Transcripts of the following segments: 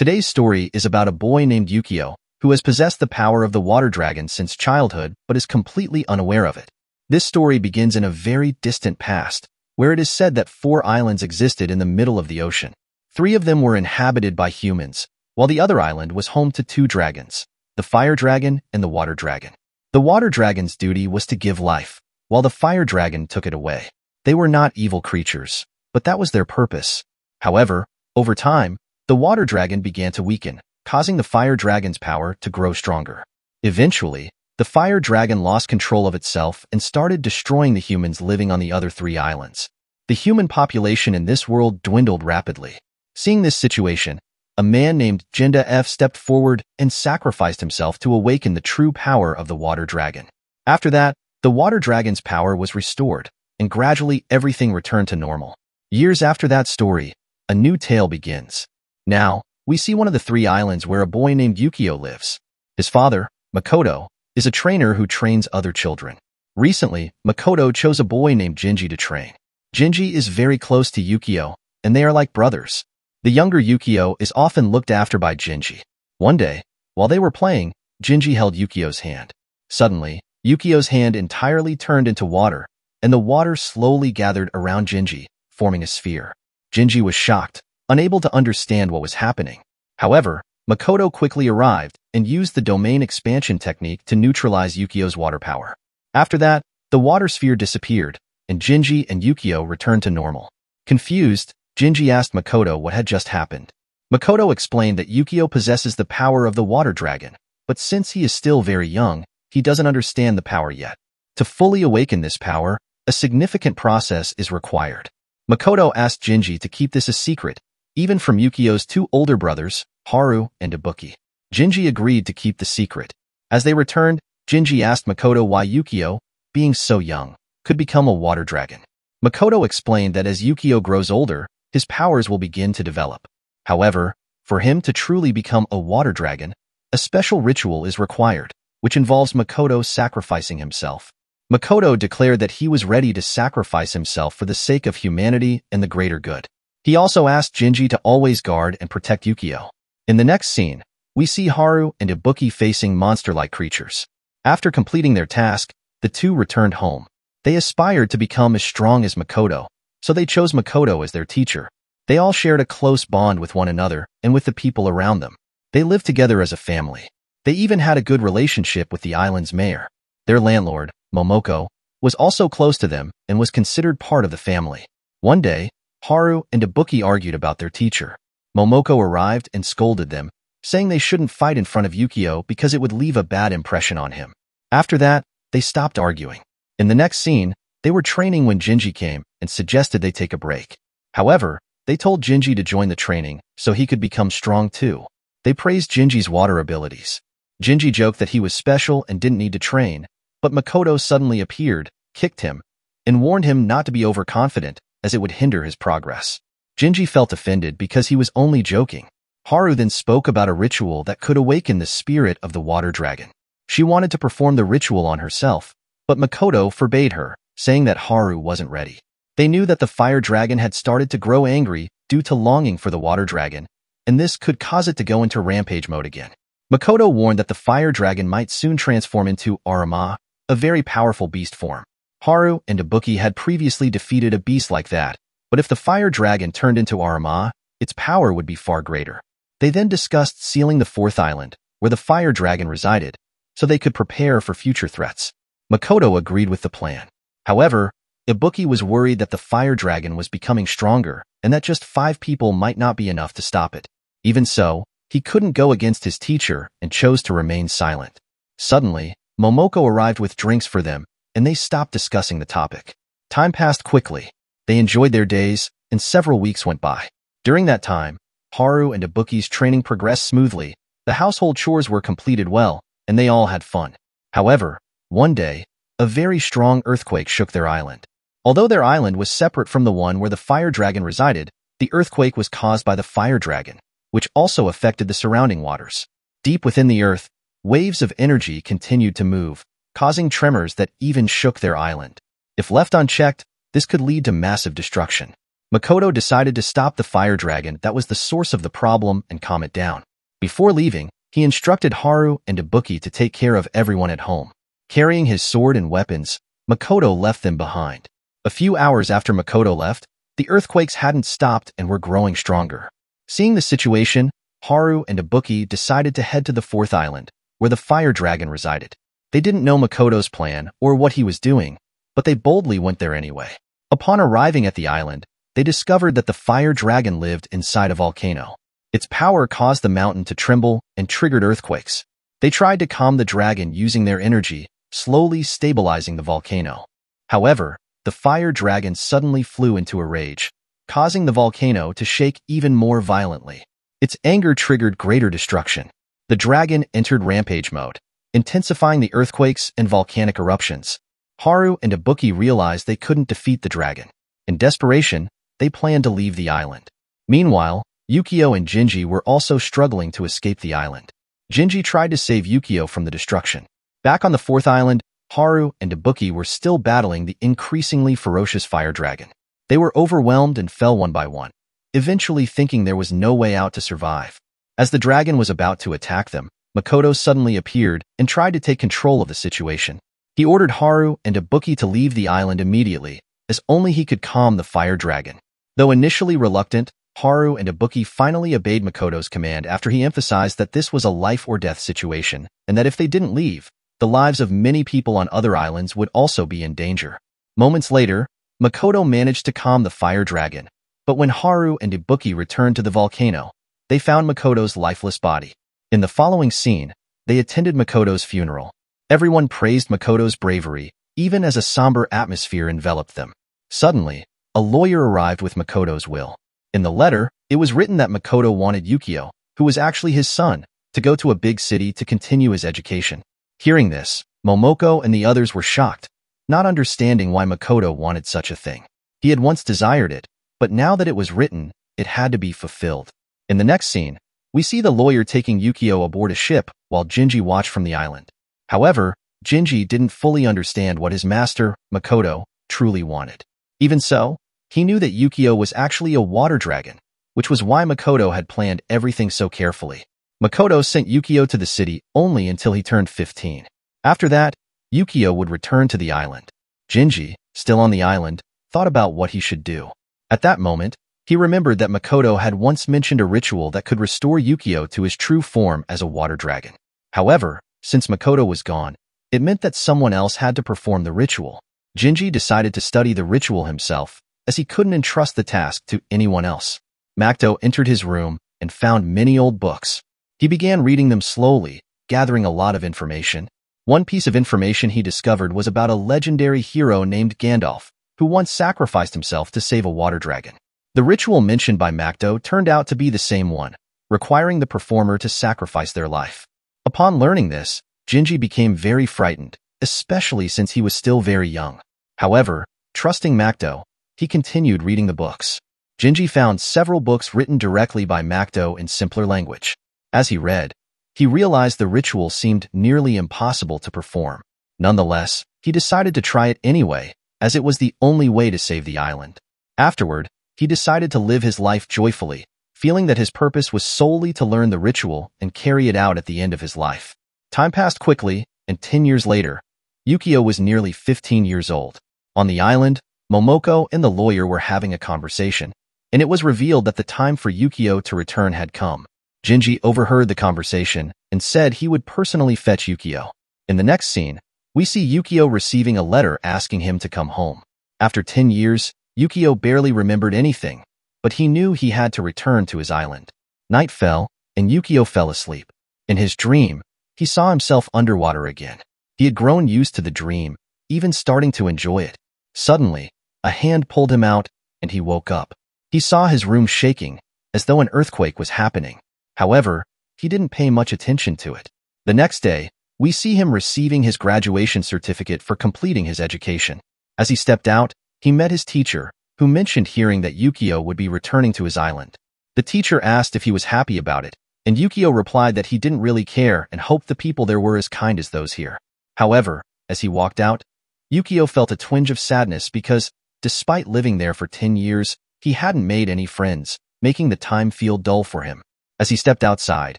Today's story is about a boy named Yukio, who has possessed the power of the water dragon since childhood but is completely unaware of it. This story begins in a very distant past, where it is said that 4 islands existed in the middle of the ocean. 3 of them were inhabited by humans, while the other island was home to 2 dragons, the fire dragon and the water dragon. The water dragon's duty was to give life, while the fire dragon took it away. They were not evil creatures, but that was their purpose. However, over time, the water dragon began to weaken, causing the fire dragon's power to grow stronger. Eventually, the fire dragon lost control of itself and started destroying the humans living on the other 3 islands. The human population in this world dwindled rapidly. Seeing this situation, a man named Jinda F stepped forward and sacrificed himself to awaken the true power of the water dragon. After that, the water dragon's power was restored, and gradually everything returned to normal. Years after that story, a new tale begins. Now, we see one of the 3 islands where a boy named Yukio lives. His father, Makoto, is a trainer who trains other children. Recently, Makoto chose a boy named Jinji to train. Jinji is very close to Yukio, and they are like brothers. The younger Yukio is often looked after by Jinji. One day, while they were playing, Jinji held Yukio's hand. Suddenly, Yukio's hand entirely turned into water, and the water slowly gathered around Jinji, forming a sphere. Jinji was shocked, unable to understand what was happening. However, Makoto quickly arrived and used the domain expansion technique to neutralize Yukio's water power. After that, the water sphere disappeared, and Jinji and Yukio returned to normal. Confused, Jinji asked Makoto what had just happened. Makoto explained that Yukio possesses the power of the water dragon, but since he is still very young, he doesn't understand the power yet. To fully awaken this power, a significant process is required. Makoto asked Jinji to keep this a secret, even from Yukio's 2 older brothers, Haru and Ibuki. Jinji agreed to keep the secret. As they returned, Jinji asked Makoto why Yukio, being so young, could become a water dragon. Makoto explained that as Yukio grows older, his powers will begin to develop. However, for him to truly become a water dragon, a special ritual is required, which involves Makoto sacrificing himself. Makoto declared that he was ready to sacrifice himself for the sake of humanity and the greater good. He also asked Jinji to always guard and protect Yukio. In the next scene, we see Haru and Ibuki facing monster-like creatures. After completing their task, the 2 returned home. They aspired to become as strong as Makoto, so they chose Makoto as their teacher. They all shared a close bond with one another and with the people around them. They lived together as a family. They even had a good relationship with the island's mayor. Their landlord, Momoko, was also close to them and was considered part of the family. One day, Haru and Ibuki argued about their teacher. Momoko arrived and scolded them, saying they shouldn't fight in front of Yukio because it would leave a bad impression on him. After that, they stopped arguing. In the next scene, they were training when Jinji came and suggested they take a break. However, they told Jinji to join the training so he could become strong too. They praised Jinji's water abilities. Jinji joked that he was special and didn't need to train, but Makoto suddenly appeared, kicked him, and warned him not to be overconfident as it would hinder his progress. Jinji felt offended because he was only joking. Haru then spoke about a ritual that could awaken the spirit of the water dragon. She wanted to perform the ritual on herself, but Makoto forbade her, saying that Haru wasn't ready. They knew that the fire dragon had started to grow angry due to longing for the water dragon, and this could cause it to go into rampage mode again. Makoto warned that the fire dragon might soon transform into Arama, a very powerful beast form. Haru and Ibuki had previously defeated a beast like that, but if the fire dragon turned into Arama, its power would be far greater. They then discussed sealing the 4th island, where the fire dragon resided, so they could prepare for future threats. Makoto agreed with the plan. However, Ibuki was worried that the fire dragon was becoming stronger and that just 5 people might not be enough to stop it. Even so, he couldn't go against his teacher and chose to remain silent. Suddenly, Momoko arrived with drinks for them, and they stopped discussing the topic. Time passed quickly. They enjoyed their days, and several weeks went by. During that time, Haru and Ibuki's training progressed smoothly, the household chores were completed well, and they all had fun. However, one day, a very strong earthquake shook their island. Although their island was separate from the one where the fire dragon resided, the earthquake was caused by the fire dragon, which also affected the surrounding waters. Deep within the earth, waves of energy continued to move, causing tremors that even shook their island. If left unchecked, this could lead to massive destruction. Makoto decided to stop the fire dragon that was the source of the problem and calm it down. Before leaving, he instructed Haru and Ibuki to take care of everyone at home. Carrying his sword and weapons, Makoto left them behind. A few hours after Makoto left, the earthquakes hadn't stopped and were growing stronger. Seeing the situation, Haru and Ibuki decided to head to the fourth island, where the fire dragon resided. They didn't know Makoto's plan or what he was doing, but they boldly went there anyway. Upon arriving at the island, they discovered that the fire dragon lived inside a volcano. Its power caused the mountain to tremble and triggered earthquakes. They tried to calm the dragon using their energy, slowly stabilizing the volcano. However, the fire dragon suddenly flew into a rage, causing the volcano to shake even more violently. Its anger triggered greater destruction. The dragon entered rampage mode, intensifying the earthquakes and volcanic eruptions. Haru and Ibuki realized they couldn't defeat the dragon. In desperation, they planned to leave the island. Meanwhile, Yukio and Jinji were also struggling to escape the island. Jinji tried to save Yukio from the destruction. Back on the fourth island, Haru and Ibuki were still battling the increasingly ferocious fire dragon. They were overwhelmed and fell one by one, eventually thinking there was no way out to survive. As the dragon was about to attack them, Makoto suddenly appeared and tried to take control of the situation. He ordered Haru and Ibuki to leave the island immediately, as only he could calm the fire dragon. Though initially reluctant, Haru and Ibuki finally obeyed Makoto's command after he emphasized that this was a life-or-death situation, and that if they didn't leave, the lives of many people on other islands would also be in danger. Moments later, Makoto managed to calm the fire dragon, but when Haru and Ibuki returned to the volcano, they found Makoto's lifeless body. In the following scene, they attended Makoto's funeral. Everyone praised Makoto's bravery, even as a somber atmosphere enveloped them. Suddenly, a lawyer arrived with Makoto's will. In the letter, it was written that Makoto wanted Yukio, who was actually his son, to go to a big city to continue his education. Hearing this, Momoko and the others were shocked, not understanding why Makoto wanted such a thing. He had once desired it, but now that it was written, it had to be fulfilled. In the next scene, we see the lawyer taking Yukio aboard a ship while Jinji watched from the island. However, Jinji didn't fully understand what his master, Makoto, truly wanted. Even so, he knew that Yukio was actually a water dragon, which was why Makoto had planned everything so carefully. Makoto sent Yukio to the city only until he turned 15. After that, Yukio would return to the island. Jinji, still on the island, thought about what he should do. At that moment, he remembered that Makoto had once mentioned a ritual that could restore Yukio to his true form as a water dragon. However, since Makoto was gone, it meant that someone else had to perform the ritual. Jinji decided to study the ritual himself, as he couldn't entrust the task to anyone else. Makoto entered his room and found many old books. He began reading them slowly, gathering a lot of information. One piece of information he discovered was about a legendary hero named Gandalf, who once sacrificed himself to save a water dragon. The ritual mentioned by Makoto turned out to be the same one, requiring the performer to sacrifice their life. Upon learning this, Jinji became very frightened, especially since he was still very young. However, trusting Makoto, he continued reading the books. Jinji found several books written directly by Makoto in simpler language. As he read, he realized the ritual seemed nearly impossible to perform. Nonetheless, he decided to try it anyway, as it was the only way to save the island. Afterward, he decided to live his life joyfully, feeling that his purpose was solely to learn the ritual and carry it out at the end of his life. Time passed quickly, and 10 years later, Yukio was nearly 15 years old. On the island, Momoko and the lawyer were having a conversation, and it was revealed that the time for Yukio to return had come. Jinji overheard the conversation and said he would personally fetch Yukio. In the next scene, we see Yukio receiving a letter asking him to come home. After 10 years, Yukio barely remembered anything, but he knew he had to return to his island. Night fell, and Yukio fell asleep. In his dream, he saw himself underwater again. He had grown used to the dream, even starting to enjoy it. Suddenly, a hand pulled him out, and he woke up. He saw his room shaking, as though an earthquake was happening. However, he didn't pay much attention to it. The next day, we see him receiving his graduation certificate for completing his education. As he stepped out, he met his teacher, who mentioned hearing that Yukio would be returning to his island. The teacher asked if he was happy about it, and Yukio replied that he didn't really care and hoped the people there were as kind as those here. However, as he walked out, Yukio felt a twinge of sadness because, despite living there for 10 years, he hadn't made any friends, making the time feel dull for him. As he stepped outside,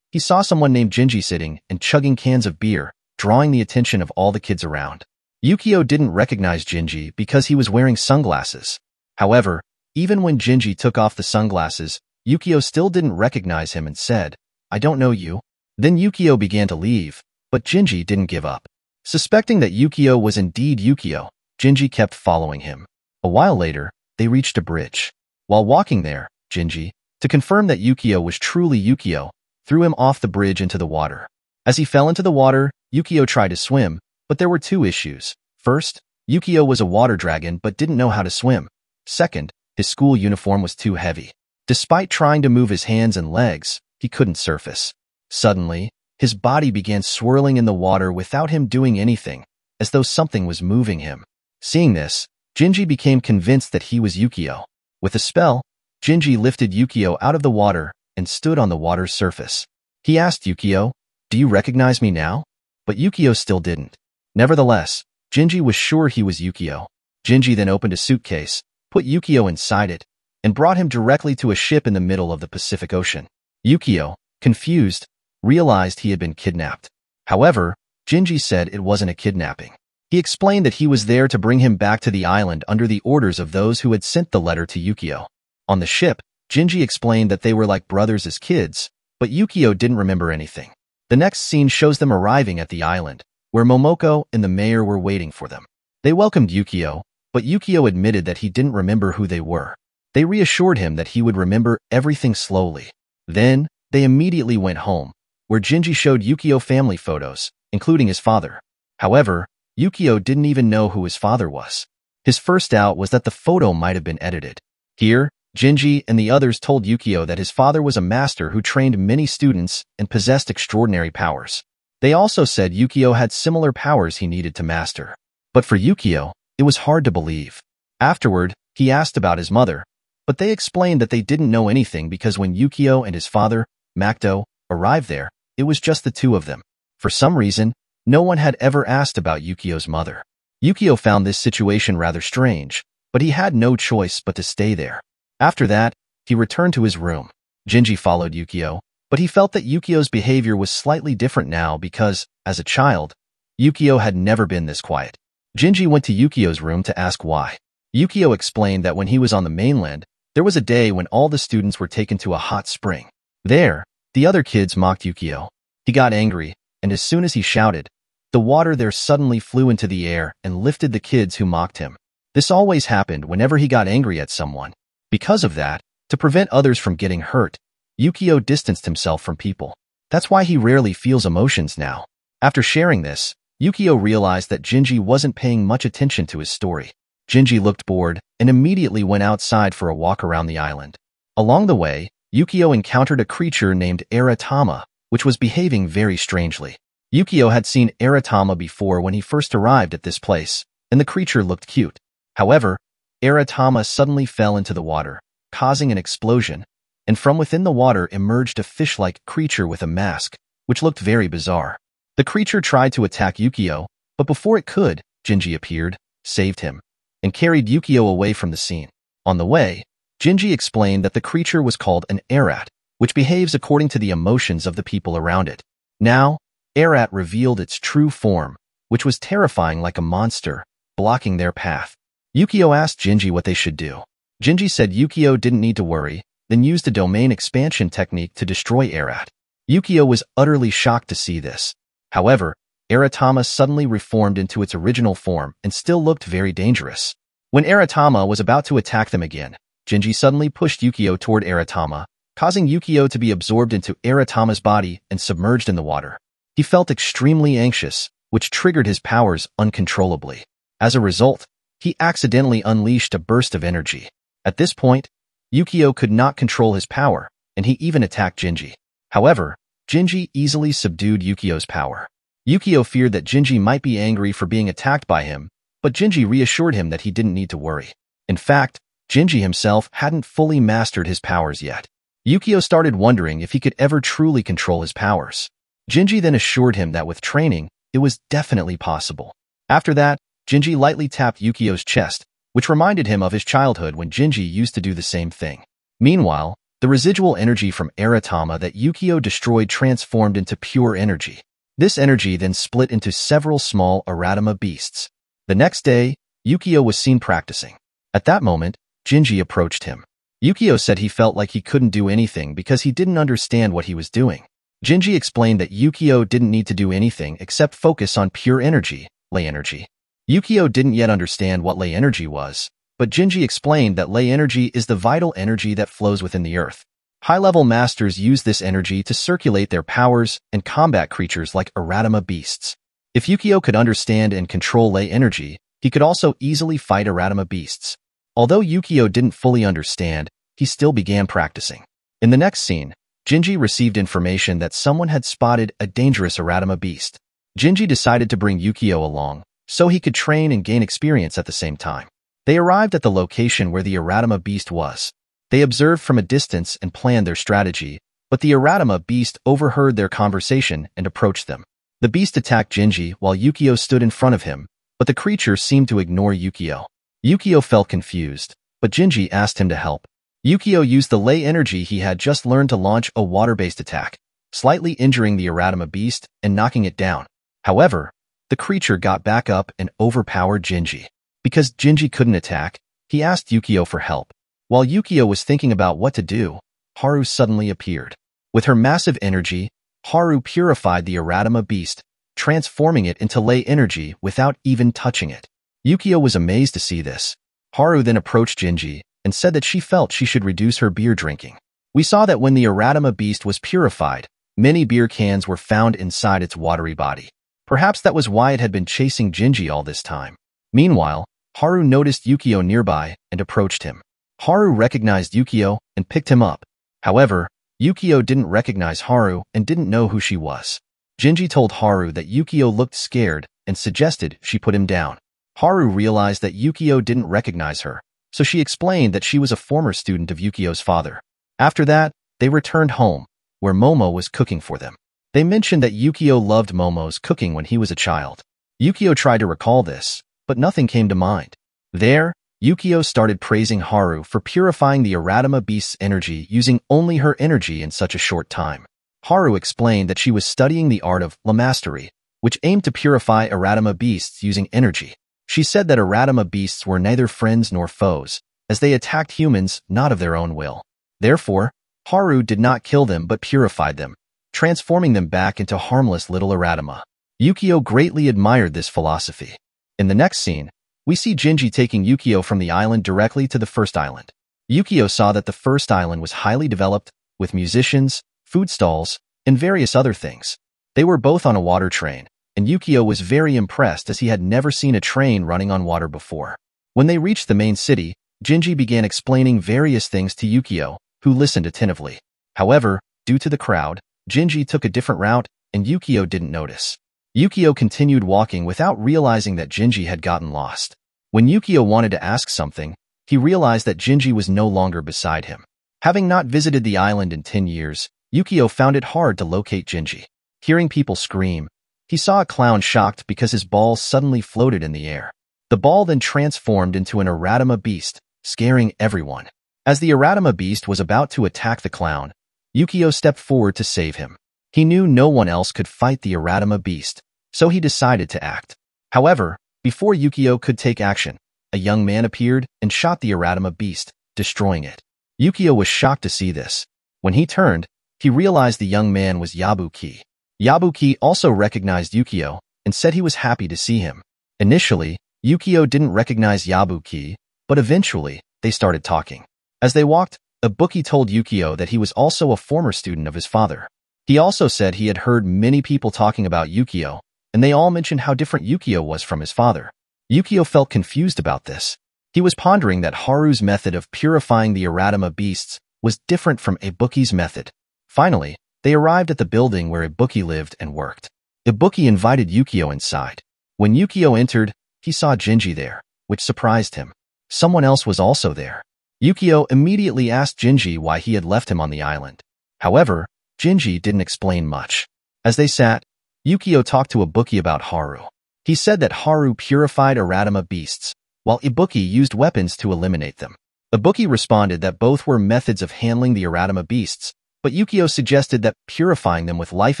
he saw someone named Jinji sitting and chugging cans of beer, drawing the attention of all the kids around. Yukio didn't recognize Jinji because he was wearing sunglasses. However, even when Jinji took off the sunglasses, Yukio still didn't recognize him and said, "I don't know you." Then Yukio began to leave, but Jinji didn't give up. Suspecting that Yukio was indeed Yukio, Jinji kept following him. A while later, they reached a bridge. While walking there, Jinji, to confirm that Yukio was truly Yukio, threw him off the bridge into the water. As he fell into the water, Yukio tried to swim, but there were two issues. First, Yukio was a water dragon but didn't know how to swim. Second, his school uniform was too heavy. Despite trying to move his hands and legs, he couldn't surface. Suddenly, his body began swirling in the water without him doing anything, as though something was moving him. Seeing this, Jinji became convinced that he was Yukio. With a spell, Jinji lifted Yukio out of the water and stood on the water's surface. He asked Yukio, "Do you recognize me now?" But Yukio still didn't. Nevertheless, Jinji was sure he was Yukio. Jinji then opened a suitcase, put Yukio inside it, and brought him directly to a ship in the middle of the Pacific Ocean. Yukio, confused, realized he had been kidnapped. However, Jinji said it wasn't a kidnapping. He explained that he was there to bring him back to the island under the orders of those who had sent the letter to Yukio. On the ship, Jinji explained that they were like brothers as kids, but Yukio didn't remember anything. The next scene shows them arriving at the island, where Momoko and the mayor were waiting for them. They welcomed Yukio, but Yukio admitted that he didn't remember who they were. They reassured him that he would remember everything slowly. Then, they immediately went home, where Jinji showed Yukio family photos, including his father. However, Yukio didn't even know who his father was. His first doubt was that the photo might have been edited. Here, Jinji and the others told Yukio that his father was a master who trained many students and possessed extraordinary powers. They also said Yukio had similar powers he needed to master. But for Yukio, it was hard to believe. Afterward, he asked about his mother, but they explained that they didn't know anything because when Yukio and his father, Makto, arrived there, it was just the two of them. For some reason, no one had ever asked about Yukio's mother. Yukio found this situation rather strange, but he had no choice but to stay there. After that, he returned to his room. Jinji followed Yukio, but he felt that Yukio's behavior was slightly different now because, as a child, Yukio had never been this quiet. Jinji went to Yukio's room to ask why. Yukio explained that when he was on the mainland, there was a day when all the students were taken to a hot spring. There, the other kids mocked Yukio. He got angry, and as soon as he shouted, the water there suddenly flew into the air and lifted the kids who mocked him. This always happened whenever he got angry at someone. Because of that, to prevent others from getting hurt, Yukio distanced himself from people. That's why he rarely feels emotions now. After sharing this, Yukio realized that Jinji wasn't paying much attention to his story. Jinji looked bored and immediately went outside for a walk around the island. Along the way, Yukio encountered a creature named Aratama, which was behaving very strangely. Yukio had seen Aratama before when he first arrived at this place, and the creature looked cute. However, Aratama suddenly fell into the water, causing an explosion, and from within the water emerged a fish-like creature with a mask, which looked very bizarre. The creature tried to attack Yukio, but before it could, Jinji appeared, saved him, and carried Yukio away from the scene. On the way, Jinji explained that the creature was called an Arat, which behaves according to the emotions of the people around it. Now, Arat revealed its true form, which was terrifying like a monster, blocking their path. Yukio asked Jinji what they should do. Jinji said Yukio didn't need to worry, then used a domain expansion technique to destroy Arat. Yukio was utterly shocked to see this. However, Aratama suddenly reformed into its original form and still looked very dangerous. When Aratama was about to attack them again, Jinji suddenly pushed Yukio toward Aratama, causing Yukio to be absorbed into Aratama's body and submerged in the water. He felt extremely anxious, which triggered his powers uncontrollably. As a result, he accidentally unleashed a burst of energy. At this point, Yukio could not control his power, and he even attacked Jinji. However, Jinji easily subdued Yukio's power. Yukio feared that Jinji might be angry for being attacked by him, but Jinji reassured him that he didn't need to worry. In fact, Jinji himself hadn't fully mastered his powers yet. Yukio started wondering if he could ever truly control his powers. Jinji then assured him that with training, it was definitely possible. After that, Jinji lightly tapped Yukio's chest, which reminded him of his childhood when Jinji used to do the same thing. Meanwhile, the residual energy from Aratama that Yukio destroyed transformed into pure energy. This energy then split into several small Aratama beasts. The next day, Yukio was seen practicing. At that moment, Jinji approached him. Yukio said he felt like he couldn't do anything because he didn't understand what he was doing. Jinji explained that Yukio didn't need to do anything except focus on pure energy, ley energy. Yukio didn't yet understand what ley energy was, but Jinji explained that ley energy is the vital energy that flows within the earth. High-level masters use this energy to circulate their powers and combat creatures like Aratama beasts. If Yukio could understand and control ley energy, he could also easily fight Aratama beasts. Although Yukio didn't fully understand, he still began practicing. In the next scene, Jinji received information that someone had spotted a dangerous Aratama beast. Jinji decided to bring Yukio along, so he could train and gain experience at the same time. They arrived at the location where the Aratama beast was. They observed from a distance and planned their strategy, but the Aratama beast overheard their conversation and approached them. The beast attacked Jinji while Yukio stood in front of him, but the creature seemed to ignore Yukio. Yukio felt confused, but Jinji asked him to help. Yukio used the ley energy he had just learned to launch a water-based attack, slightly injuring the Aratama beast and knocking it down. However, the creature got back up and overpowered Jinji. Because Jinji couldn't attack, he asked Yukio for help. While Yukio was thinking about what to do, Haru suddenly appeared. With her massive energy, Haru purified the Aratama beast, transforming it into ley energy without even touching it. Yukio was amazed to see this. Haru then approached Jinji and said that she felt she should reduce her beer drinking. We saw that when the Aratama beast was purified, many beer cans were found inside its watery body. Perhaps that was why it had been chasing Jinji all this time. Meanwhile, Haru noticed Yukio nearby and approached him. Haru recognized Yukio and picked him up. However, Yukio didn't recognize Haru and didn't know who she was. Jinji told Haru that Yukio looked scared and suggested she put him down. Haru realized that Yukio didn't recognize her, so she explained that she was a former student of Yukio's father. After that, they returned home, where Momo was cooking for them. They mentioned that Yukio loved Momo's cooking when he was a child. Yukio tried to recall this, but nothing came to mind. There, Yukio started praising Haru for purifying the Aratama beast's energy using only her energy in such a short time. Haru explained that she was studying the art of mastery, which aimed to purify Aratama beasts using energy. She said that Aratama beasts were neither friends nor foes, as they attacked humans not of their own will. Therefore, Haru did not kill them but purified them, transforming them back into harmless little Aratama. Yukio greatly admired this philosophy. In the next scene, we see Jinji taking Yukio from the island directly to the first island. Yukio saw that the first island was highly developed, with musicians, food stalls, and various other things. They were both on a water train, and Yukio was very impressed as he had never seen a train running on water before. When they reached the main city, Jinji began explaining various things to Yukio, who listened attentively. However, due to the crowd, Jinji took a different route, and Yukio didn't notice. Yukio continued walking without realizing that Jinji had gotten lost. When Yukio wanted to ask something, he realized that Jinji was no longer beside him. Having not visited the island in 10 years, Yukio found it hard to locate Jinji. Hearing people scream, he saw a clown shocked because his ball suddenly floated in the air. The ball then transformed into an Aratama beast, scaring everyone. As the Aratama beast was about to attack the clown, Yukio stepped forward to save him. He knew no one else could fight the Aratama beast, so he decided to act. However, before Yukio could take action, a young man appeared and shot the Aratama beast, destroying it. Yukio was shocked to see this. When he turned, he realized the young man was Yabuki. Yabuki also recognized Yukio and said he was happy to see him. Initially, Yukio didn't recognize Yabuki, but eventually, they started talking. As they walked, Ibuki told Yukio that he was also a former student of his father. He also said he had heard many people talking about Yukio, and they all mentioned how different Yukio was from his father. Yukio felt confused about this. He was pondering that Haru's method of purifying the Aratama beasts was different from Ibuki's method. Finally, they arrived at the building where Ibuki lived and worked. Ibuki invited Yukio inside. When Yukio entered, he saw Jinji there, which surprised him. Someone else was also there. Yukio immediately asked Jinji why he had left him on the island. However, Jinji didn't explain much. As they sat, Yukio talked to Ibuki about Haru. He said that Haru purified Aratama beasts, while Ibuki used weapons to eliminate them. Ibuki responded that both were methods of handling the Aratama beasts, but Yukio suggested that purifying them with life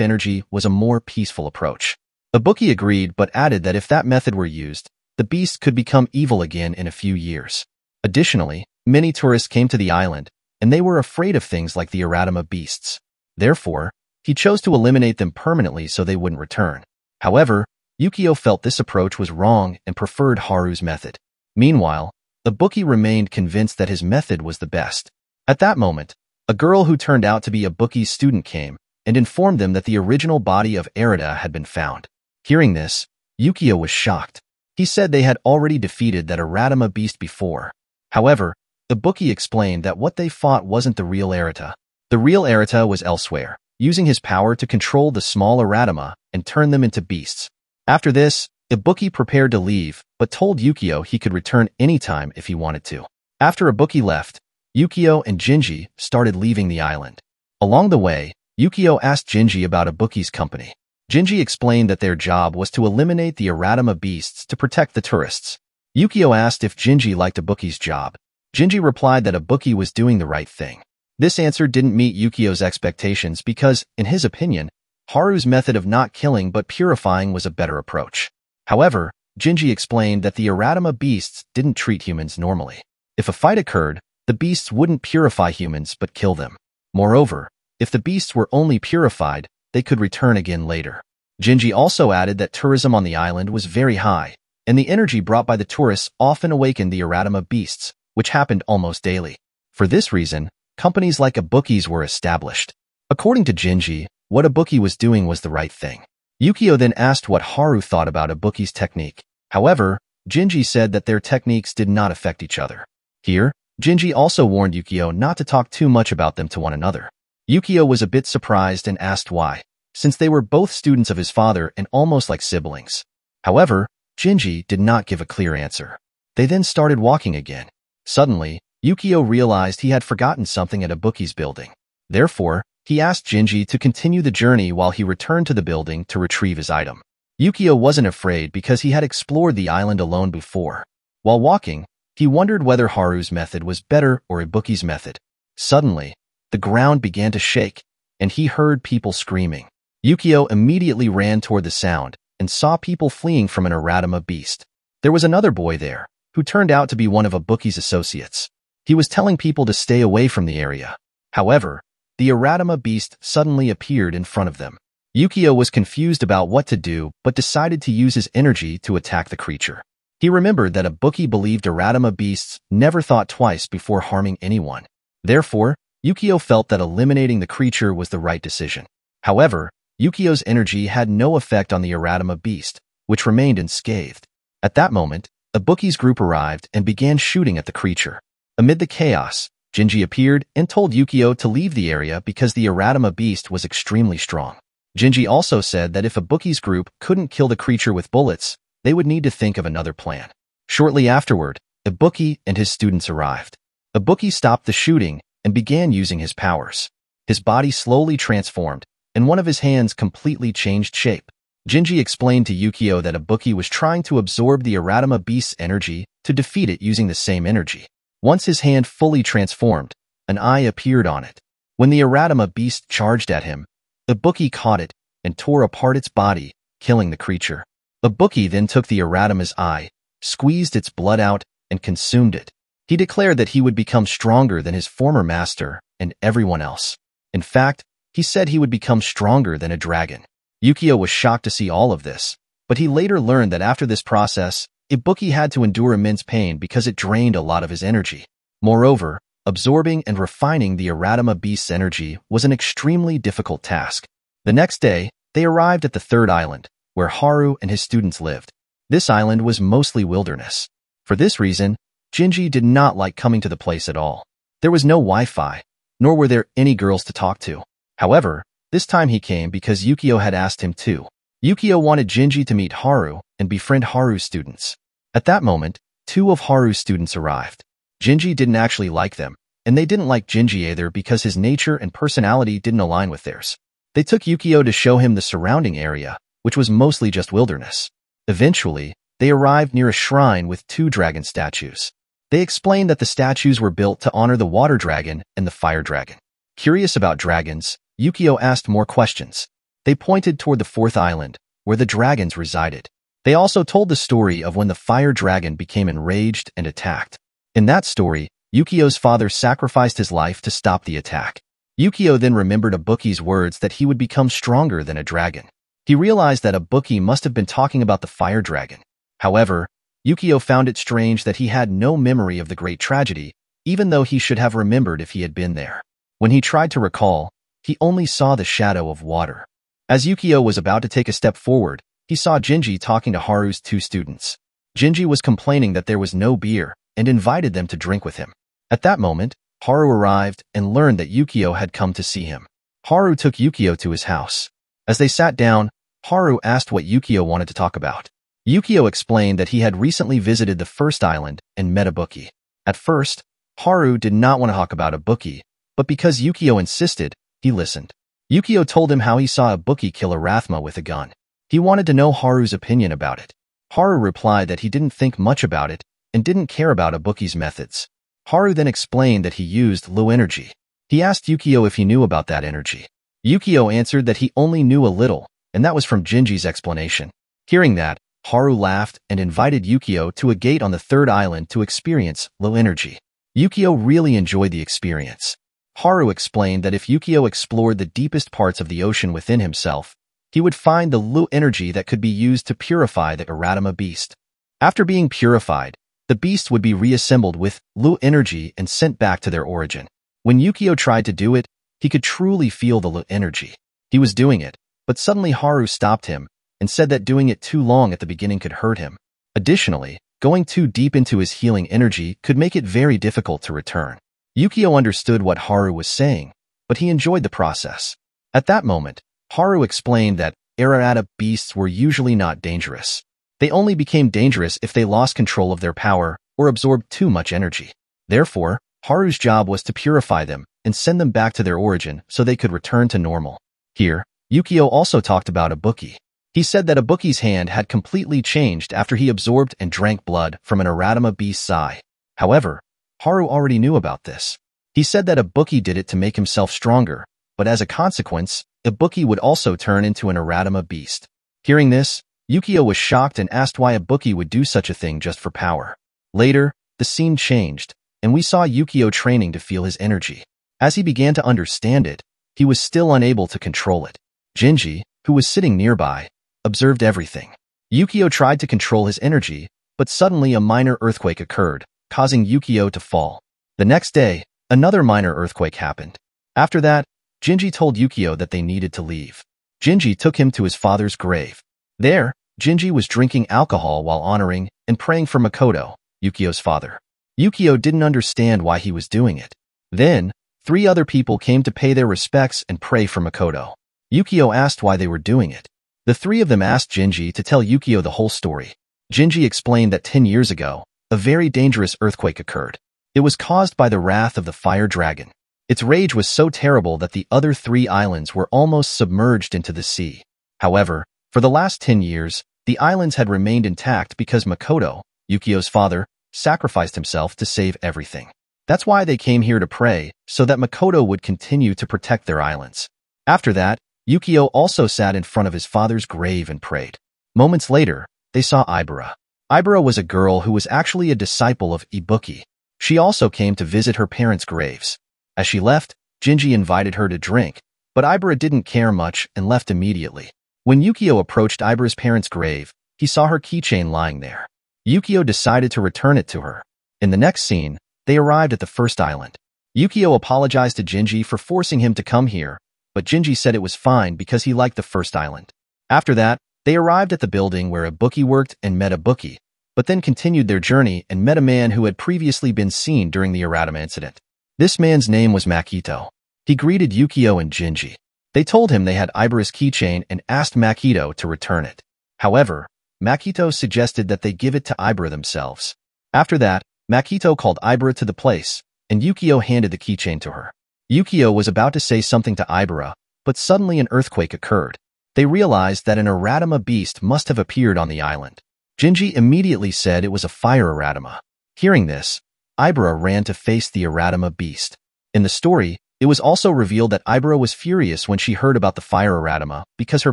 energy was a more peaceful approach. Ibuki agreed but added that if that method were used, the beasts could become evil again in a few years. Additionally, many tourists came to the island, and they were afraid of things like the Aratama beasts. Therefore, he chose to eliminate them permanently so they wouldn't return. However, Yukio felt this approach was wrong and preferred Haru's method. Meanwhile, Ibuki remained convinced that his method was the best. At that moment, a girl who turned out to be Ibuki's student came and informed them that the original body of Arata had been found. Hearing this, Yukio was shocked. He said they had already defeated that Aratama beast before. However, Ibuki explained that what they fought wasn't the real Arata. The real Arata was elsewhere, using his power to control the small Aratama and turn them into beasts. After this, Ibuki prepared to leave, but told Yukio he could return anytime if he wanted to. After Ibuki left, Yukio and Jinji started leaving the island. Along the way, Yukio asked Jinji about Ibuki's company. Jinji explained that their job was to eliminate the Aratama beasts to protect the tourists. Yukio asked if Jinji liked Ibuki's job. Jinji replied that Ibuki was doing the right thing. This answer didn't meet Yukio's expectations because, in his opinion, Haru's method of not killing but purifying was a better approach. However, Jinji explained that the Aratama beasts didn't treat humans normally. If a fight occurred, the beasts wouldn't purify humans but kill them. Moreover, if the beasts were only purified, they could return again later. Jinji also added that tourism on the island was very high, and the energy brought by the tourists often awakened the Aratama beasts, which happened almost daily. For this reason, companies like Ibuki's were established. According to Jinji, what Ibuki was doing was the right thing. Yukio then asked what Haru thought about Ibuki's technique. However, Jinji said that their techniques did not affect each other. Here, Jinji also warned Yukio not to talk too much about them to one another. Yukio was a bit surprised and asked why, since they were both students of his father and almost like siblings. However, Jinji did not give a clear answer. They then started walking again. Suddenly, Yukio realized he had forgotten something at Ibuki's building. Therefore, he asked Jinji to continue the journey while he returned to the building to retrieve his item. Yukio wasn't afraid because he had explored the island alone before. While walking, he wondered whether Haru's method was better or Ibuki's method. Suddenly, the ground began to shake, and he heard people screaming. Yukio immediately ran toward the sound and saw people fleeing from an Aratama beast. There was another boy there, who turned out to be one of Ibuki's associates. He was telling people to stay away from the area. However, the Aratama beast suddenly appeared in front of them. Yukio was confused about what to do but decided to use his energy to attack the creature. He remembered that Ibuki believed Aratama beasts never thought twice before harming anyone. Therefore, Yukio felt that eliminating the creature was the right decision. However, Yukio's energy had no effect on the Aratama beast, which remained unscathed. At that moment, Ibuki's group arrived and began shooting at the creature. Amid the chaos, Jinji appeared and told Yukio to leave the area because the Aratama beast was extremely strong. Jinji also said that if Ibuki's group couldn't kill the creature with bullets, they would need to think of another plan. Shortly afterward, Ibuki and his students arrived. Ibuki stopped the shooting and began using his powers. His body slowly transformed, and one of his hands completely changed shape. Jinji explained to Yukio that Ibuki was trying to absorb the Aratama beast's energy to defeat it using the same energy. Once his hand fully transformed, an eye appeared on it. When the Aratama beast charged at him, Ibuki caught it and tore apart its body, killing the creature. Ibuki then took the Aratama's eye, squeezed its blood out, and consumed it. He declared that he would become stronger than his former master and everyone else. In fact, he said he would become stronger than a dragon. Yukio was shocked to see all of this, but he later learned that after this process, Ibuki had to endure immense pain because it drained a lot of his energy. Moreover, absorbing and refining the Aratama beast's energy was an extremely difficult task. The next day, they arrived at the third island, where Haru and his students lived. This island was mostly wilderness. For this reason, Jinji did not like coming to the place at all. There was no Wi-Fi, nor were there any girls to talk to. However, this time he came because Yukio had asked him to. Yukio wanted Jinji to meet Haru and befriend Haru's students. At that moment, 2 of Haru's students arrived. Jinji didn't actually like them, and they didn't like Jinji either because his nature and personality didn't align with theirs. They took Yukio to show him the surrounding area, which was mostly just wilderness. Eventually, they arrived near a shrine with two dragon statues. They explained that the statues were built to honor the water dragon and the fire dragon. Curious about dragons, Yukio asked more questions. They pointed toward the fourth island, where the dragons resided. They also told the story of when the fire dragon became enraged and attacked. In that story, Yukio's father sacrificed his life to stop the attack. Yukio then remembered Ibuki's words that he would become stronger than a dragon. He realized that Ibuki must have been talking about the fire dragon. However, Yukio found it strange that he had no memory of the great tragedy, even though he should have remembered if he had been there. When he tried to recall, he only saw the shadow of water. As Yukio was about to take a step forward, he saw Jinji talking to Haru's two students. Jinji was complaining that there was no beer and invited them to drink with him. At that moment, Haru arrived and learned that Yukio had come to see him. Haru took Yukio to his house. As they sat down, Haru asked what Yukio wanted to talk about. Yukio explained that he had recently visited the first island and met Ibuki. At first, Haru did not want to talk about Ibuki, but because Yukio insisted, he listened. Yukio told him how he saw Ibuki kill a Rathma with a gun. He wanted to know Haru's opinion about it. Haru replied that he didn't think much about it and didn't care about Ibuki's methods. Haru then explained that he used low energy. He asked Yukio if he knew about that energy. Yukio answered that he only knew a little, and that was from Jinji's explanation. Hearing that, Haru laughed and invited Yukio to a gate on the third island to experience low energy. Yukio really enjoyed the experience. Haru explained that if Yukio explored the deepest parts of the ocean within himself, he would find the low energy that could be used to purify the Aratama beast. After being purified, the beast would be reassembled with low energy and sent back to their origin. When Yukio tried to do it, he could truly feel the low energy. He was doing it, but suddenly Haru stopped him and said that doing it too long at the beginning could hurt him. Additionally, going too deep into his healing energy could make it very difficult to return. Yukio understood what Haru was saying, but he enjoyed the process. At that moment, Haru explained that Aratama beasts were usually not dangerous. They only became dangerous if they lost control of their power or absorbed too much energy. Therefore, Haru's job was to purify them and send them back to their origin so they could return to normal. Here, Yukio also talked about Ibuki. He said that Ibuki's hand had completely changed after he absorbed and drank blood from an Aratama beast's eye. However, Haru already knew about this. He said that Ibuki did it to make himself stronger, but as a consequence, Ibuki would also turn into an Aratama beast. Hearing this, Yukio was shocked and asked why Ibuki would do such a thing just for power. Later, the scene changed, and we saw Yukio training to feel his energy. As he began to understand it, he was still unable to control it. Jinji, who was sitting nearby, observed everything. Yukio tried to control his energy, but suddenly a minor earthquake occurred, causing Yukio to fall. The next day, another minor earthquake happened. After that, Jinji told Yukio that they needed to leave. Jinji took him to his father's grave. There, Jinji was drinking alcohol while honoring and praying for Makoto, Yukio's father. Yukio didn't understand why he was doing it. Then, 3 other people came to pay their respects and pray for Makoto. Yukio asked why they were doing it. The 3 of them asked Jinji to tell Yukio the whole story. Jinji explained that 10 years ago, a very dangerous earthquake occurred. It was caused by the wrath of the fire dragon. Its rage was so terrible that the other 3 islands were almost submerged into the sea. However, for the last 10 years, the islands had remained intact because Makoto, Yukio's father, sacrificed himself to save everything. That's why they came here to pray, so that Makoto would continue to protect their islands. After that, Yukio also sat in front of his father's grave and prayed. Moments later, they saw Ibara. Ibara was a girl who was actually a disciple of Ibuki. She also came to visit her parents' graves. As she left, Jinji invited her to drink, but Ibara didn't care much and left immediately. When Yukio approached Ibara's parents' grave, he saw her keychain lying there. Yukio decided to return it to her. In the next scene, they arrived at the first island. Yukio apologized to Jinji for forcing him to come here, but Jinji said it was fine because he liked the first island. After that, they arrived at the building where Ibuki worked and met Ibuki, but then continued their journey and met a man who had previously been seen during the Aratama incident. This man's name was Makito. He greeted Yukio and Jinji. They told him they had Ibara's keychain and asked Makito to return it. However, Makito suggested that they give it to Ibara themselves. After that, Makito called Ibara to the place, and Yukio handed the keychain to her. Yukio was about to say something to Ibara, but suddenly an earthquake occurred. They realized that an Aratama beast must have appeared on the island. Jinji immediately said it was a fire eratama. Hearing this, Ibara ran to face the eratama beast. In the story, it was also revealed that Ibara was furious when she heard about the fire eratama because her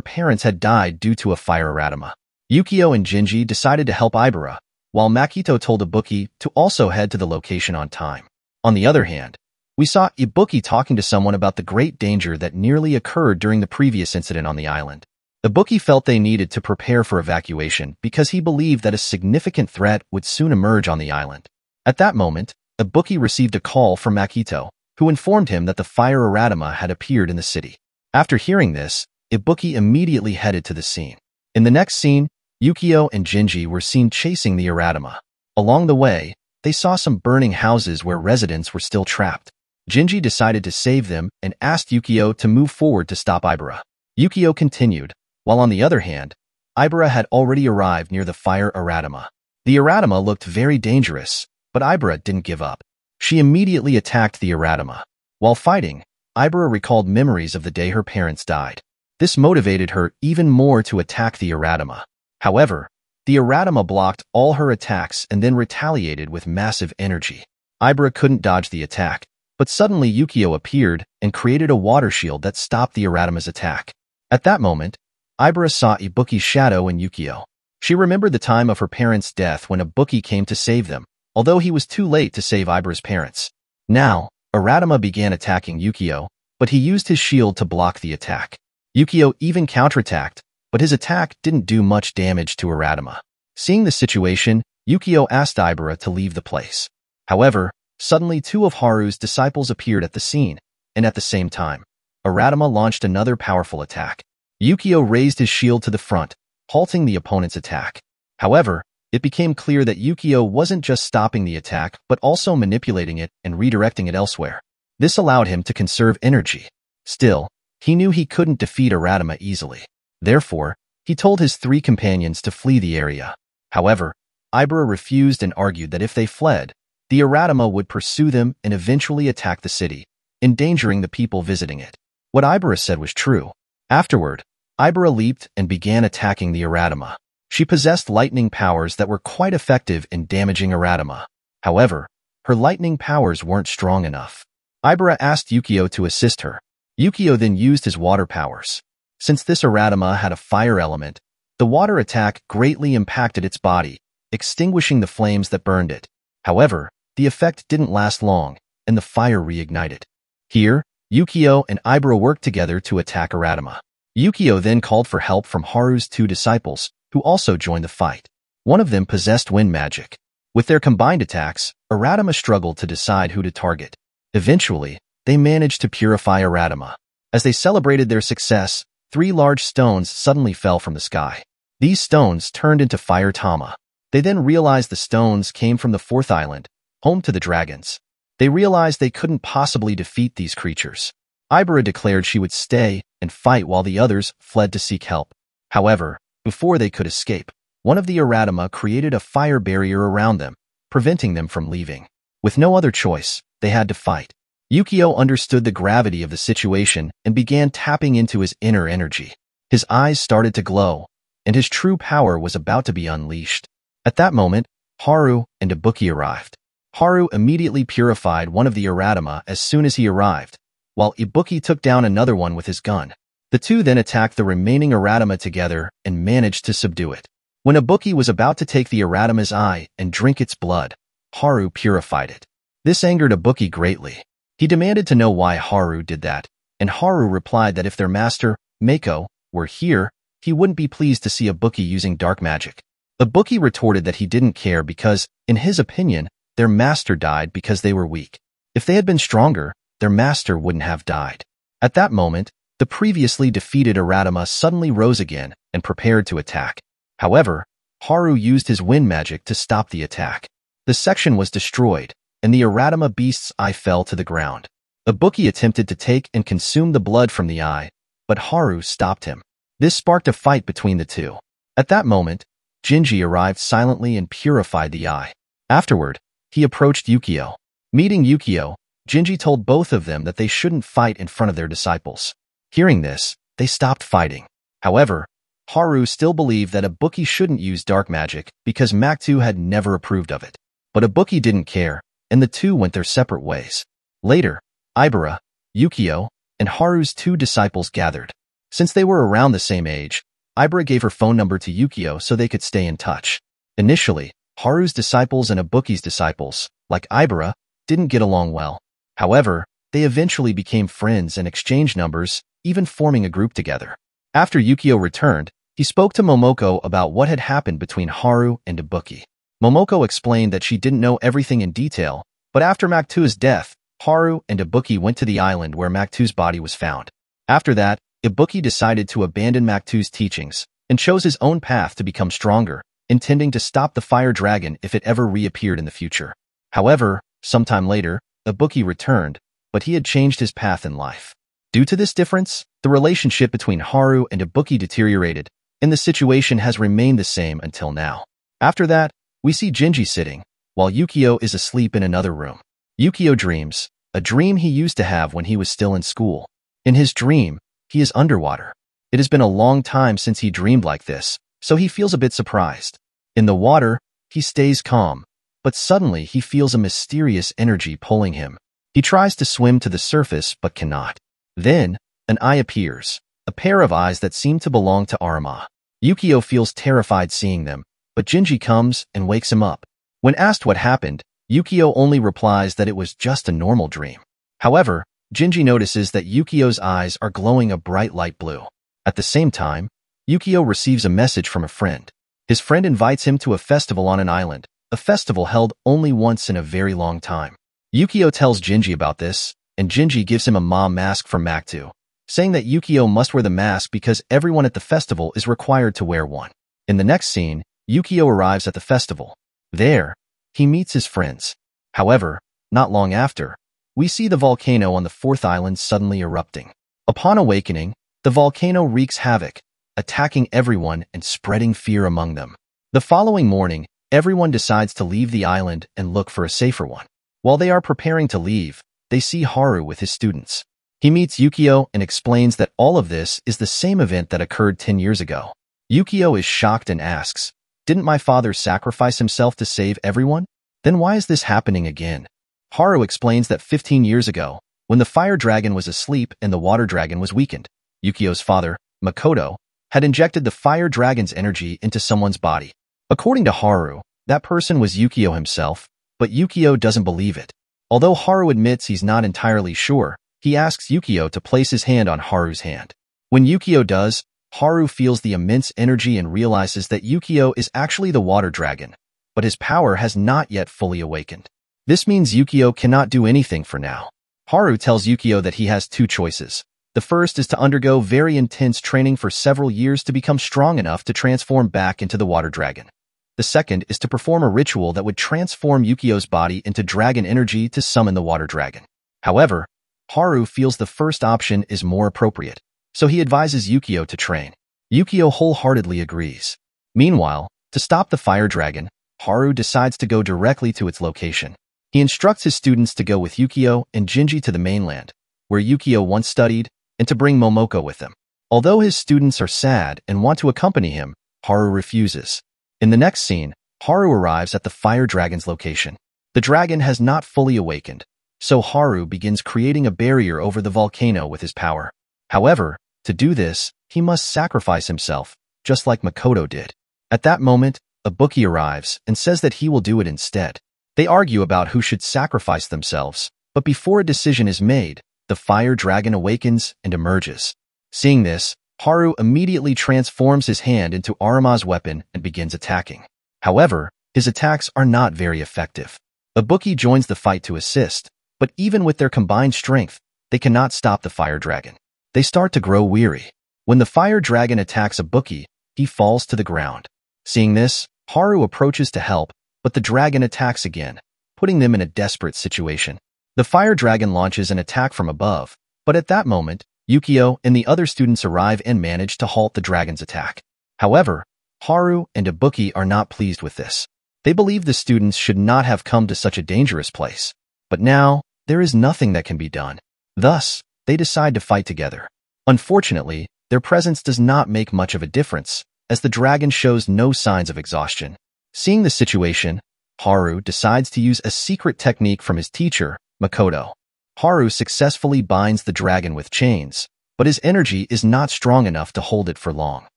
parents had died due to a fire eratama. Yukio and Jinji decided to help Ibara, while Makito told Ibuki to also head to the location on time. On the other hand, we saw Ibuki talking to someone about the great danger that nearly occurred during the previous incident on the island. Ibuki felt they needed to prepare for evacuation because he believed that a significant threat would soon emerge on the island. At that moment, Ibuki received a call from Makito, who informed him that the fire eratama had appeared in the city. After hearing this, Ibuki immediately headed to the scene. In the next scene, Yukio and Jinji were seen chasing the eratama. Along the way, they saw some burning houses where residents were still trapped. Jinji decided to save them and asked Yukio to move forward to stop Ibara. Yukio continued, while on the other hand, Ibara had already arrived near the fire eratama. The eratama looked very dangerous, but Ibara didn't give up. She immediately attacked the eratama. While fighting, Ibara recalled memories of the day her parents died. This motivated her even more to attack the eratama. However, the eratama blocked all her attacks and then retaliated with massive energy. Ibara couldn't dodge the attack, but suddenly Yukio appeared and created a water shield that stopped the eratama's attack. At that moment, Ibara saw Ibuki's shadow in Yukio. She remembered the time of her parents' death when Ibuki came to save them, although he was too late to save Ibara's parents. Now, eratama began attacking Yukio, but he used his shield to block the attack. Yukio even counterattacked, but his attack didn't do much damage to eratama. Seeing the situation, Yukio asked Ibara to leave the place. However, suddenly two of Haru's disciples appeared at the scene, and at the same time, eratama launched another powerful attack. Yukio raised his shield to the front, halting the opponent's attack. However, it became clear that Yukio wasn't just stopping the attack but also manipulating it and redirecting it elsewhere. This allowed him to conserve energy. Still, he knew he couldn't defeat eratama easily. Therefore, he told his three companions to flee the area. However, Ibara refused and argued that if they fled, the eratama would pursue them and eventually attack the city, endangering the people visiting it. What Ibara said was true. Afterward, Ibara leaped and began attacking the eratama. She possessed lightning powers that were quite effective in damaging eratama. However, her lightning powers weren't strong enough. Ibara asked Yukio to assist her. Yukio then used his water powers. Since this eratama had a fire element, the water attack greatly impacted its body, extinguishing the flames that burned it. However, the effect didn't last long, and the fire reignited. Here, Yukio and Ibara worked together to attack eratama. Yukio then called for help from Haru's two disciples, who also joined the fight. One of them possessed wind magic. With their combined attacks, eratama struggled to decide who to target. Eventually, they managed to purify eratama. As they celebrated their success, 3 large stones suddenly fell from the sky. These stones turned into fire tama. They then realized the stones came from the 4th island, home to the dragons. They realized they couldn't possibly defeat these creatures. Ibara declared she would stay and fight while the others fled to seek help. However, before they could escape, one of the eratama created a fire barrier around them, preventing them from leaving. With no other choice, they had to fight. Yukio understood the gravity of the situation and began tapping into his inner energy. His eyes started to glow, and his true power was about to be unleashed. At that moment, Haru and Ibuki arrived. Haru immediately purified one of the eratama as soon as he arrived, while Ibuki took down another one with his gun. The two then attacked the remaining eratama together and managed to subdue it. When Ibuki was about to take the eratama's eye and drink its blood, Haru purified it. This angered Ibuki greatly. He demanded to know why Haru did that, and Haru replied that if their master, Mako, were here, he wouldn't be pleased to see Ibuki using dark magic. Ibuki retorted that he didn't care because, in his opinion, their master died because they were weak. If they had been stronger, their master wouldn't have died. At that moment, the previously defeated eratama suddenly rose again and prepared to attack. However, Haru used his wind magic to stop the attack. The section was destroyed, and the eratama beast's eye fell to the ground. Ibuki attempted to take and consume the blood from the eye, but Haru stopped him. This sparked a fight between the two. At that moment, Jinji arrived silently and purified the eye. Afterward, he approached Yukio. Meeting Yukio, Jinji told both of them that they shouldn't fight in front of their disciples. Hearing this, they stopped fighting. However, Haru still believed that Ibuki shouldn't use dark magic because Maktu had never approved of it. But Ibuki didn't care, and the two went their separate ways. Later, Ibara, Yukio, and Haru's two disciples gathered. Since they were around the same age, Ibara gave her phone number to Yukio so they could stay in touch. Initially, Haru's disciples and Ibuki's disciples, like Ibara, didn't get along well. However, they eventually became friends and exchanged numbers, even forming a group together. After Yukio returned, he spoke to Momoko about what had happened between Haru and Ibuki. Momoko explained that she didn't know everything in detail, but after Maktu's death, Haru and Ibuki went to the island where Maktu's body was found. After that, Ibuki decided to abandon Maktu's teachings and chose his own path to become stronger, intending to stop the fire dragon if it ever reappeared in the future. However, sometime later, Ibuki returned, but he had changed his path in life. Due to this difference, the relationship between Haru and Ibuki deteriorated, and the situation has remained the same until now. After that, we see Jinji sitting, while Yukio is asleep in another room. Yukio dreams, a dream he used to have when he was still in school. In his dream, he is underwater. It has been a long time since he dreamed like this, so he feels a bit surprised. In the water, he stays calm, but suddenly he feels a mysterious energy pulling him. He tries to swim to the surface but cannot. Then, an eye appears, a pair of eyes that seem to belong to Arima. Yukio feels terrified seeing them, but Jinji comes and wakes him up. When asked what happened, Yukio only replies that it was just a normal dream. However, Jinji notices that Yukio's eyes are glowing a bright light blue. At the same time, Yukio receives a message from a friend. His friend invites him to a festival on an island, a festival held only once in a very long time. Yukio tells Jinji about this, and Jinji gives him a mom mask from Maktu, saying that Yukio must wear the mask because everyone at the festival is required to wear one. In the next scene, Yukio arrives at the festival. There, he meets his friends. However, not long after, we see the volcano on the fourth island suddenly erupting. Upon awakening, the volcano wreaks havoc, attacking everyone and spreading fear among them. The following morning, everyone decides to leave the island and look for a safer one. While they are preparing to leave, they see Haru with his students. He meets Yukio and explains that all of this is the same event that occurred 10 years ago. Yukio is shocked and asks, "Didn't my father sacrifice himself to save everyone? Then why is this happening again?" Haru explains that 15 years ago, when the fire dragon was asleep and the water dragon was weakened, Yukio's father, Makoto, had injected the fire dragon's energy into someone's body. According to Haru, that person was Yukio himself, but Yukio doesn't believe it. Although Haru admits he's not entirely sure, he asks Yukio to place his hand on Haru's hand. When Yukio does, Haru feels the immense energy and realizes that Yukio is actually the water dragon, but his power has not yet fully awakened. This means Yukio cannot do anything for now. Haru tells Yukio that he has two choices. The first is to undergo very intense training for several years to become strong enough to transform back into the water dragon. The second is to perform a ritual that would transform Yukio's body into dragon energy to summon the water dragon. However, Haru feels the first option is more appropriate, so he advises Yukio to train. Yukio wholeheartedly agrees. Meanwhile, to stop the fire dragon, Haru decides to go directly to its location. He instructs his students to go with Yukio and Jinji to the mainland, where Yukio once studied, and to bring Momoko with them. Although his students are sad and want to accompany him, Haru refuses. In the next scene, Haru arrives at the fire dragon's location. The dragon has not fully awakened, so Haru begins creating a barrier over the volcano with his power. However, to do this, he must sacrifice himself, just like Makoto did. At that moment, Ibuki arrives and says that he will do it instead. They argue about who should sacrifice themselves, but before a decision is made, the fire dragon awakens and emerges. Seeing this, Haru immediately transforms his hand into Arima's weapon and begins attacking. However, his attacks are not very effective. Ibuki joins the fight to assist, but even with their combined strength, they cannot stop the fire dragon. They start to grow weary. When the fire dragon attacks Ibuki, he falls to the ground. Seeing this, Haru approaches to help, but the dragon attacks again, putting them in a desperate situation. The fire dragon launches an attack from above, but at that moment, Yukio and the other students arrive and manage to halt the dragon's attack. However, Haru and Ibuki are not pleased with this. They believe the students should not have come to such a dangerous place. But now, there is nothing that can be done. Thus, they decide to fight together. Unfortunately, their presence does not make much of a difference, as the dragon shows no signs of exhaustion. Seeing the situation, Haru decides to use a secret technique from his teacher, Makoto. Haru successfully binds the dragon with chains, but his energy is not strong enough to hold it for long.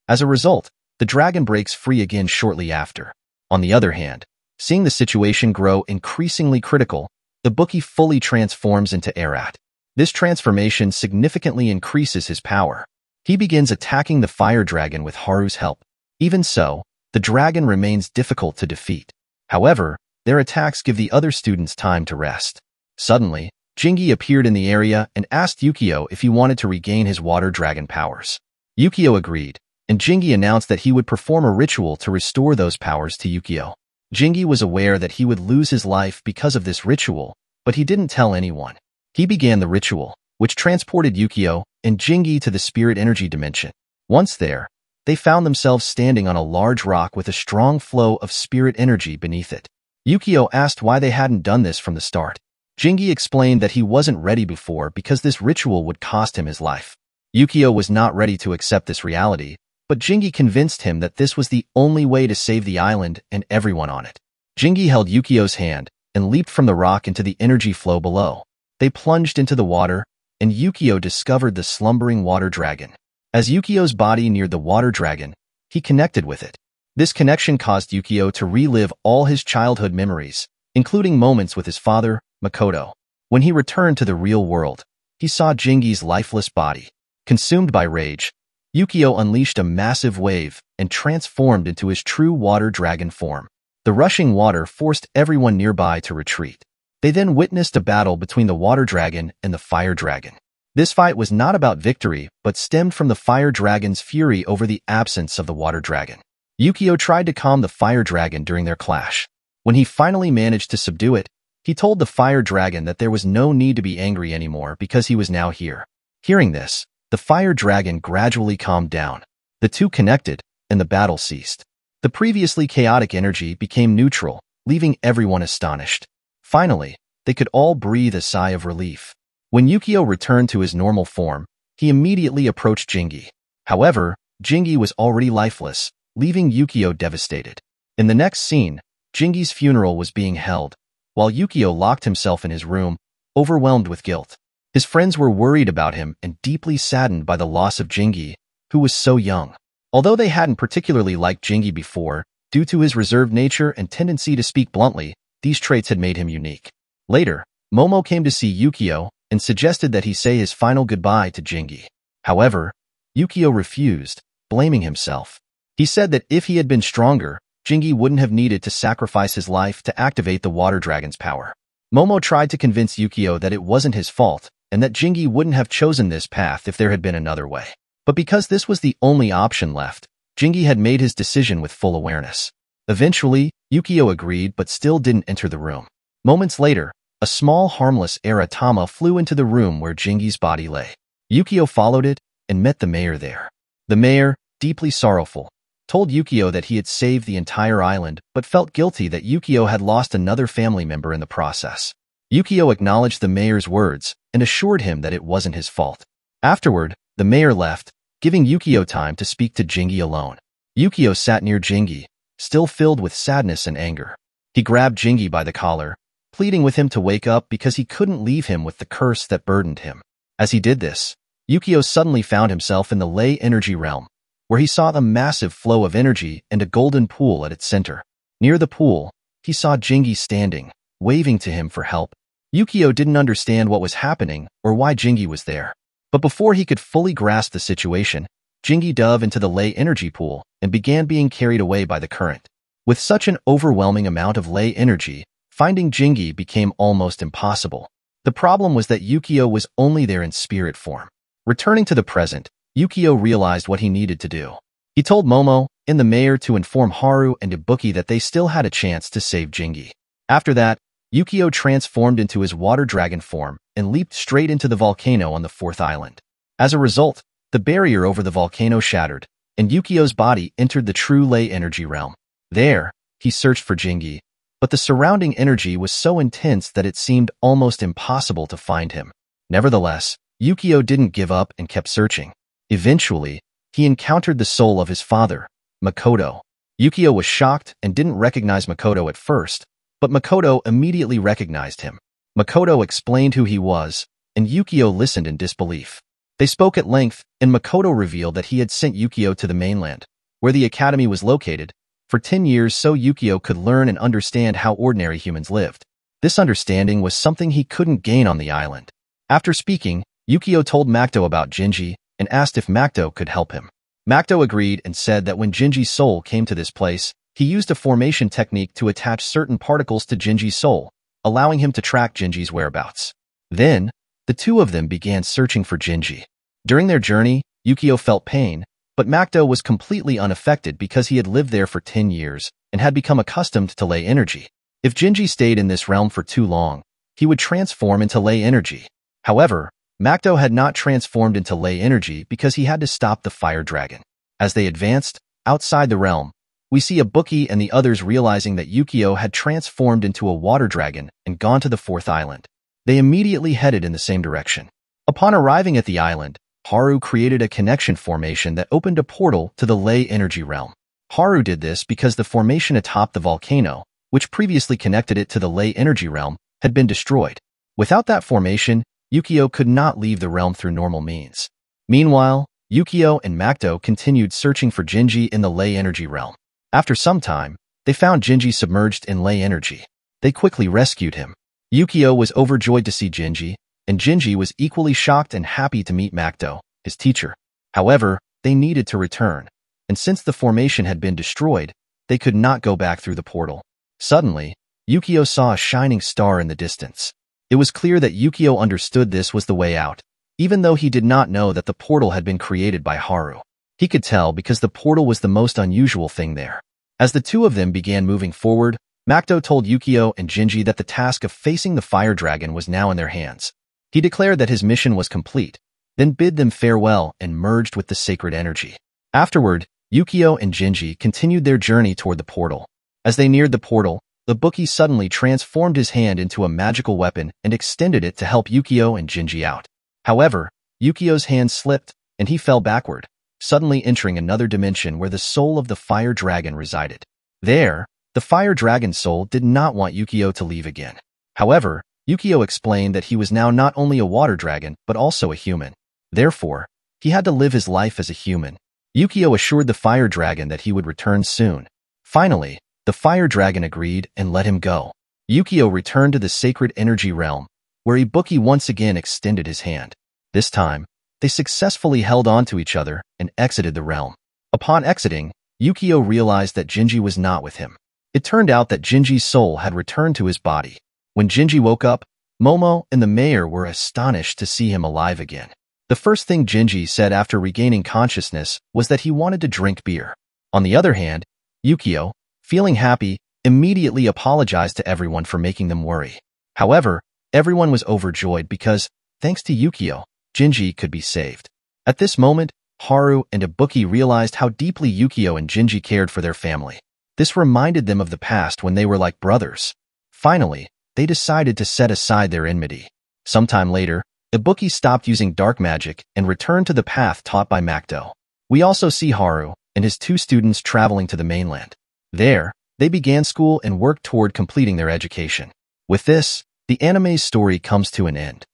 As a result, the dragon breaks free again shortly after. On the other hand, seeing the situation grow increasingly critical, the bookie fully transforms into Arat. This transformation significantly increases his power. He begins attacking the fire dragon with Haru's help. Even so, the dragon remains difficult to defeat. However, their attacks give the other students time to rest. Suddenly, Jingi appeared in the area and asked Yukio if he wanted to regain his water dragon powers. Yukio agreed, and Jingi announced that he would perform a ritual to restore those powers to Yukio. Jingi was aware that he would lose his life because of this ritual, but he didn't tell anyone. He began the ritual, which transported Yukio and Jingi to the spirit energy dimension. Once there, they found themselves standing on a large rock with a strong flow of spirit energy beneath it. Yukio asked why they hadn't done this from the start. Jingi explained that he wasn't ready before because this ritual would cost him his life. Yukio was not ready to accept this reality, but Jingi convinced him that this was the only way to save the island and everyone on it. Jingi held Yukio's hand and leaped from the rock into the energy flow below. They plunged into the water, and Yukio discovered the slumbering water dragon. As Yukio's body neared the water dragon, he connected with it. This connection caused Yukio to relive all his childhood memories, including moments with his father, Makoto. When he returned to the real world, he saw Jingi's lifeless body. Consumed by rage, Yukio unleashed a massive wave and transformed into his true water dragon form. The rushing water forced everyone nearby to retreat. They then witnessed a battle between the water dragon and the fire dragon. This fight was not about victory, but stemmed from the fire dragon's fury over the absence of the water dragon. Yukio tried to calm the fire dragon during their clash. When he finally managed to subdue it, he told the fire dragon that there was no need to be angry anymore because he was now here. Hearing this, the fire dragon gradually calmed down. The two connected, and the battle ceased. The previously chaotic energy became neutral, leaving everyone astonished. Finally, they could all breathe a sigh of relief. When Yukio returned to his normal form, he immediately approached Jingi. However, Jingi was already lifeless, leaving Yukio devastated. In the next scene, Jingi's funeral was being held, while Yukio locked himself in his room, overwhelmed with guilt. His friends were worried about him and deeply saddened by the loss of Jingi, who was so young. Although they hadn't particularly liked Jingi before, due to his reserved nature and tendency to speak bluntly, these traits had made him unique. Later, Momo came to see Yukio and suggested that he say his final goodbye to Jingi. However, Yukio refused, blaming himself. He said that if he had been stronger, Jingi wouldn't have needed to sacrifice his life to activate the water dragon's power. Momo tried to convince Yukio that it wasn't his fault and that Jingi wouldn't have chosen this path if there had been another way. But because this was the only option left, Jingi had made his decision with full awareness. Eventually, Yukio agreed but still didn't enter the room. Moments later, a small harmless Aratama flew into the room where Jingi's body lay. Yukio followed it and met the mayor there. The mayor, deeply sorrowful, told Yukio that he had saved the entire island but felt guilty that Yukio had lost another family member in the process. Yukio acknowledged the mayor's words and assured him that it wasn't his fault. Afterward, the mayor left, giving Yukio time to speak to Jingi alone. Yukio sat near Jingi, still filled with sadness and anger. He grabbed Jingi by the collar, pleading with him to wake up because he couldn't leave him with the curse that burdened him. As he did this, Yukio suddenly found himself in the ley energy realm, where he saw a massive flow of energy and a golden pool at its center. Near the pool, he saw Jingi standing, waving to him for help. Yukio didn't understand what was happening or why Jingi was there. But before he could fully grasp the situation, Jingi dove into the ley energy pool and began being carried away by the current. With such an overwhelming amount of ley energy, finding Jingi became almost impossible. The problem was that Yukio was only there in spirit form. Returning to the present, Yukio realized what he needed to do. He told Momo and the mayor to inform Haru and Ibuki that they still had a chance to save Jingi. After that, Yukio transformed into his water dragon form and leaped straight into the volcano on the fourth island. As a result, the barrier over the volcano shattered, and Yukio's body entered the true ley energy realm. There, he searched for Jingi, but the surrounding energy was so intense that it seemed almost impossible to find him. Nevertheless, Yukio didn't give up and kept searching. Eventually, he encountered the soul of his father, Makoto. Yukio was shocked and didn't recognize Makoto at first, but Makoto immediately recognized him. Makoto explained who he was, and Yukio listened in disbelief. They spoke at length, and Makoto revealed that he had sent Yukio to the mainland, where the academy was located, for 10 years so Yukio could learn and understand how ordinary humans lived. This understanding was something he couldn't gain on the island. After speaking, Yukio told Makoto about Jinji and asked if Makoto could help him. Makoto agreed and said that when Jinji's soul came to this place, he used a formation technique to attach certain particles to Jinji's soul, allowing him to track Jinji's whereabouts. Then, the two of them began searching for Jinji. During their journey, Yukio felt pain, but Makoto was completely unaffected because he had lived there for 10 years and had become accustomed to ley energy. If Jinji stayed in this realm for too long, he would transform into ley energy. However, Makoto had not transformed into ley energy because he had to stop the fire dragon. As they advanced, outside the realm, we see Ibuki and the others realizing that Yukio had transformed into a water dragon and gone to the 4th island. They immediately headed in the same direction. Upon arriving at the island, Haru created a connection formation that opened a portal to the ley energy realm. Haru did this because the formation atop the volcano, which previously connected it to the ley energy realm, had been destroyed. Without that formation, Yukio could not leave the realm through normal means. Meanwhile, Yukio and Makoto continued searching for Jinji in the ley energy realm. After some time, they found Jinji submerged in ley energy. They quickly rescued him. Yukio was overjoyed to see Jinji, and Jinji was equally shocked and happy to meet Makoto, his teacher. However, they needed to return, and since the formation had been destroyed, they could not go back through the portal. Suddenly, Yukio saw a shining star in the distance. It was clear that Yukio understood this was the way out, even though he did not know that the portal had been created by Haru. He could tell because the portal was the most unusual thing there. As the two of them began moving forward, Makoto told Yukio and Jinji that the task of facing the fire dragon was now in their hands. He declared that his mission was complete, then bid them farewell and merged with the sacred energy. Afterward, Yukio and Jinji continued their journey toward the portal. As they neared the portal, Ibuki suddenly transformed his hand into a magical weapon and extended it to help Yukio and Jinji out. However, Yukio's hand slipped, and he fell backward, suddenly entering another dimension where the soul of the fire dragon resided. There, the fire dragon soul did not want Yukio to leave again. However, Yukio explained that he was now not only a water dragon, but also a human. Therefore, he had to live his life as a human. Yukio assured the fire dragon that he would return soon. Finally, the fire dragon agreed and let him go. Yukio returned to the sacred energy realm, where Ibuki once again extended his hand. This time, they successfully held on to each other and exited the realm. Upon exiting, Yukio realized that Jinji was not with him. It turned out that Jinji's soul had returned to his body. When Jinji woke up, Momo and the mayor were astonished to see him alive again. The first thing Jinji said after regaining consciousness was that he wanted to drink beer. On the other hand, Yukio, feeling happy, immediately apologized to everyone for making them worry. However, everyone was overjoyed because, thanks to Yukio, Jinji could be saved. At this moment, Haru and Ibuki realized how deeply Yukio and Jinji cared for their family. This reminded them of the past when they were like brothers. Finally, they decided to set aside their enmity. Sometime later, Ibuki stopped using dark magic and returned to the path taught by Makoto. We also see Haru and his two students traveling to the mainland. There, they began school and worked toward completing their education. With this, the anime's story comes to an end.